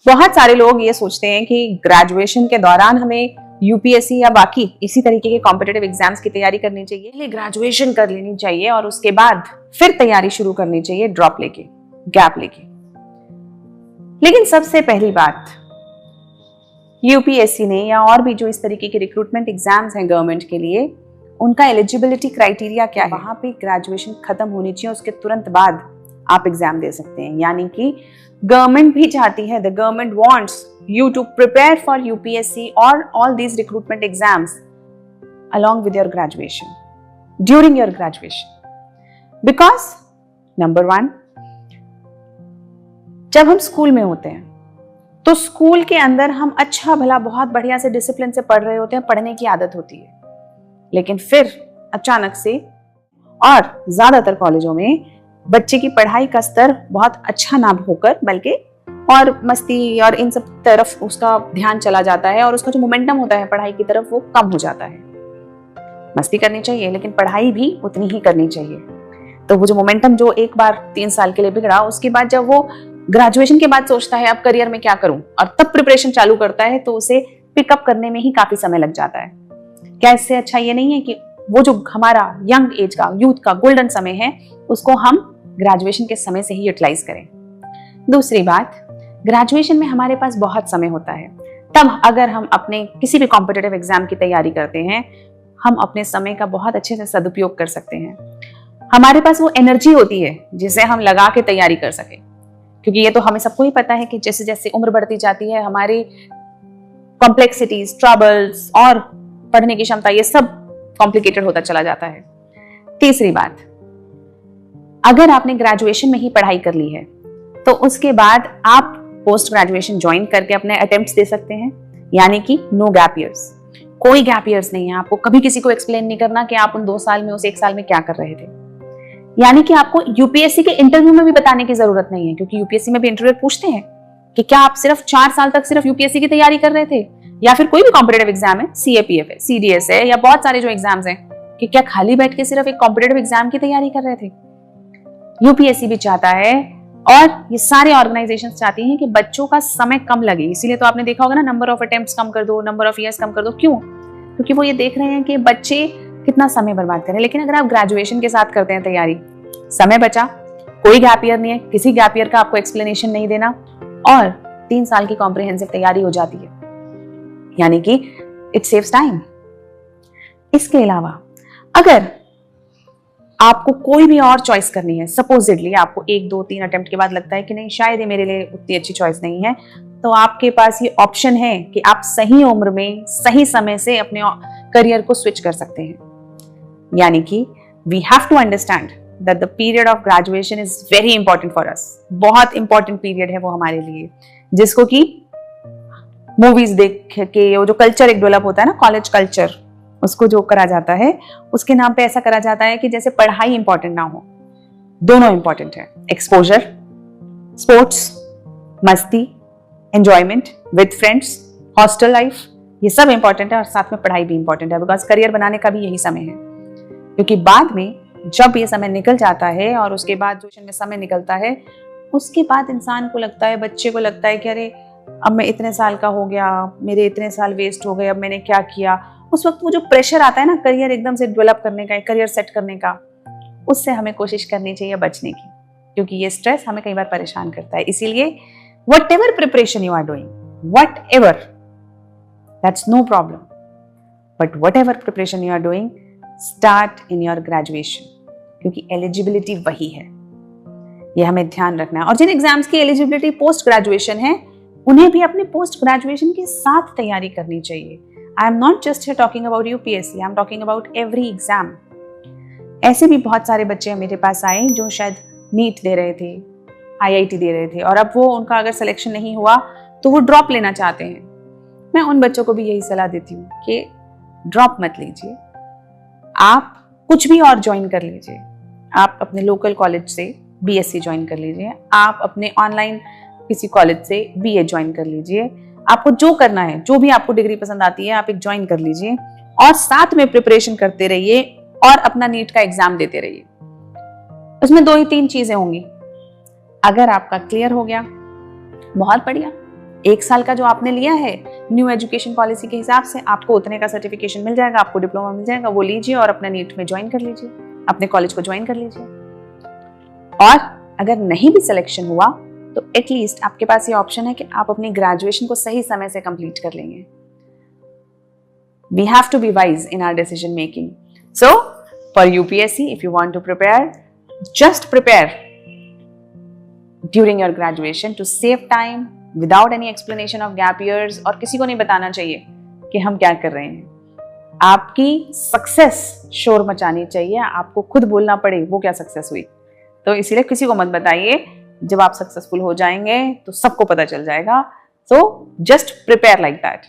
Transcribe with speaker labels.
Speaker 1: बहुत सारे लोग ये सोचते हैं कि ग्रेजुएशन के दौरान हमें यूपीएससी या बाकी इसी तरीके के कॉम्पिटिटिव एग्जाम्स की तैयारी करनी चाहिए, पहले ग्रेजुएशन कर लेनी चाहिए और उसके बाद फिर तैयारी शुरू करनी चाहिए ड्रॉप लेके, गैप लेके। लेकिन सबसे पहली बात, यूपीएससी ने या और भी जो इस तरीके के रिक्रूटमेंट एग्जाम्स हैं गवर्नमेंट के लिए, उनका एलिजिबिलिटी क्राइटेरिया क्या है? वहां पे ग्रेजुएशन खत्म होनी चाहिए, उसके तुरंत बाद आप एग्जाम दे सकते हैं। यानी कि गवर्नमेंट भी चाहती है, the government wants you to prepare for UPSC or all these recruitment exams along with your graduation, during your graduation. Because number one, जब हम स्कूल में होते हैं तो स्कूल के अंदर हम अच्छा भला बहुत बढ़िया से डिसिप्लिन से पढ़ रहे होते हैं, पढ़ने की आदत होती है। लेकिन फिर अचानक से, और ज्यादातर कॉलेजों में बच्चे की पढ़ाई का स्तर बहुत अच्छा ना होकर बल्कि और मस्ती और इन सब तरफ उसका ध्यान चला जाता है और उसका जो मोमेंटम होता है पढ़ाई की तरफ वो कम हो जाता है। मस्ती करनी चाहिए लेकिन पढ़ाई भी उतनी ही करनी चाहिए। तो वो जो मोमेंटम जो एक बार 3 साल के लिए बिगड़ा, उसके बाद जब वो ग्रेजुएशन के बाद सोचता है अब करियर में क्या करूं और तब प्रिपरेशन चालू करता है, तो उसे पिकअप करने में ही काफी समय लग जाता है। क्या इससे अच्छा ये नहीं है कि वो जो हमारा यंग एज का, यूथ का गोल्डन समय है, उसको हम ग्रेजुएशन के समय से ही यूटिलाइज करें। दूसरी बात, ग्रेजुएशन में हमारे पास बहुत समय होता है, तब अगर हम अपने किसी भी कॉम्पिटिटिव एग्जाम की तैयारी करते हैं, हम अपने समय का बहुत अच्छे से सदुपयोग कर सकते हैं। हमारे पास वो एनर्जी होती है जिसे हम लगा के तैयारी कर सके, क्योंकि ये तो हमें सबको ही पता है कि जैसे जैसे उम्र बढ़ती जाती है हमारी कॉम्प्लेक्सिटीज, ट्रबल्स और पढ़ने की क्षमता, ये सब कॉम्प्लिकेटेड होता चला जाता है। तीसरी बात, अगर आपने ग्रेजुएशन में ही पढ़ाई कर ली है तो उसके बाद आप पोस्ट ग्रेजुएशन ज्वाइन करके अपने अटेम्प्ट्स दे सकते हैं। यानी कि नो गैप ईयर्स, कोई गैप ईयर्स नहीं है। आपको कभी किसी को एक्सप्लेन नहीं करना कि आप उन 2 साल में, उस 1 साल में क्या कर रहे थे। यानी कि आपको यूपीएससी के इंटरव्यू में भी बताने की जरूरत नहीं है, क्योंकि यूपीएससी में भी इंटरव्यू पूछते हैं कि क्या आप सिर्फ 4 साल तक सिर्फ यूपीएससी की तैयारी कर रहे थे, या फिर कोई भी कॉम्पिटिटिव एग्जाम है, सीएपीएफ है, सीडीएस है, या बहुत सारे जो एग्जाम्स हैं, कि क्या खाली बैठ के सिर्फ एक कॉम्पिटिटिव एग्जाम की तैयारी कर रहे थे। यूपीएससी भी चाहता है और ये सारे ऑर्गेनाइजेशंस चाहती हैं कि बच्चों का समय कम लगे। इसीलिए तो आपने देखा होगा ना, नंबर ऑफ अटेम्प्ट्स कम कर दो, नंबर ऑफ ईयर्स कम कर दो। क्यों? क्योंकि वो ये देख रहे हैं कि बच्चे कितना समय बर्बाद करें। लेकिन अगर आप ग्रेजुएशन के साथ करते हैं तैयारी, समय बचा, कोई गैप ईयर नहीं है, किसी गैप ईयर का आपको एक्सप्लेनेशन नहीं देना, और 3 साल की कॉम्प्रिहेंसिव तैयारी हो जाती है। यानी कि इट सेव्स टाइम। इसके अलावा अगर आपको कोई भी और चॉइस करनी है, सपोजिटली आपको 1, 2, 3 अटेम्प्ट के बाद लगता है कि नहीं, शायद ये मेरे लिए उतनी अच्छी चॉइस नहीं है, तो आपके पास ये ऑप्शन है कि आप सही उम्र में सही समय से अपने करियर को स्विच कर सकते हैं। यानी कि we have to understand that the period of graduation is very important for us. बहुत इंपॉर्टेंट पीरियड है वो हमारे लिए, जिसको कि मूवीज देख के वो जो कल्चर एक डेवलप होता है ना, कॉलेज कल्चर, उसको जो करा जाता है, उसके नाम पे ऐसा करा जाता है कि जैसे पढ़ाई इंपॉर्टेंट ना हो, दोनों इंपॉर्टेंट है। एक्सपोजर, स्पोर्ट्स, मस्ती, enjoyment with friends, hostel life, ये सब इंपॉर्टेंट है और साथ में पढ़ाई भी इंपॉर्टेंट है, बिकॉज करियर बनाने का भी यही समय है। क्योंकि बाद में जब ये समय निकल जाता है और उसके बाद जो में समय निकलता है, उसके बाद इंसान को लगता है, बच्चे को लगता है कि अरे अब मैं इतने साल का हो गया, मेरे इतने साल वेस्ट हो गए, अब मैंने क्या किया। उस वक्त वो जो प्रेशर आता है ना करियर एकदम से डेवलप करने का, करियर सेट करने का, उससे हमें कोशिश करनी चाहिए बचने की, क्योंकि ये स्ट्रेस हमें कई बार परेशान करता है। इसीलिए whatever preparation you are doing, whatever, that's no problem, but whatever preparation you are doing, start in your graduation, क्योंकि एलिजिबिलिटी वही है, ये हमें ध्यान रखना है। और जिन एग्जाम्स की एलिजिबिलिटी पोस्ट ग्रेजुएशन है, उन्हें भी अपने पोस्ट ग्रेजुएशन के साथ तैयारी करनी चाहिए। I am not just here talking about UPSC, I am talking about every exam. ऐसे भी बहुत सारे बच्चे मेरे पास आए जो शायद नीट दे रहे थे, आईआईटी दे रहे थे, और अब वो उनका अगर सिलेक्शन नहीं हुआ तो वो ड्रॉप लेना चाहते हैं। मैं उन बच्चों को भी यही सलाह देती हूँ कि ड्रॉप मत लीजिए, आप कुछ भी और ज्वाइन कर लीजिए। आप अपने लोकल कॉलेज से बीएससी ज्वाइन कर लीजिए, आप अपने ऑनलाइन किसी कॉलेज से बीए ज्वाइन कर लीजिए। आपको जो करना है, जो भी आपको डिग्री पसंद आती है, आप एक ज्वाइन कर लीजिए और साथ में प्रिपरेशन करते रहिए और अपना नीट का एग्जाम देते रहिए। उसमें 2 ही 3 चीजें होंगी। अगर आपका क्लियर हो गया, बहुत बढ़िया, 1 साल का जो आपने लिया है न्यू एजुकेशन पॉलिसी के हिसाब से आपको उतने का सर्टिफिकेशन मिल जाएगा, आपको डिप्लोमा मिल जाएगा, वो लीजिए और अपना नीट में ज्वाइन कर लीजिए, अपने कॉलेज को ज्वाइन कर लीजिए। और अगर नहीं भी सिलेक्शन हुआ तो एटलीस्ट आपके पास ये ऑप्शन है कि आप अपनी ग्रेजुएशन को सही समय से कंप्लीट कर लेंगे। We have to be wise in our decision making. So, for UPSC, if you want to prepare, just prepare during your graduation to save time without any explanation of gap years, और किसी को नहीं बताना चाहिए कि हम क्या कर रहे हैं। आपकी सक्सेस शोर मचानी चाहिए, आपको खुद बोलना पड़े वो क्या सक्सेस हुई। तो इसीलिए किसी को मत बताइए, जब आप सक्सेसफुल हो जाएंगे तो सबको पता चल जाएगा। So just prepare like that.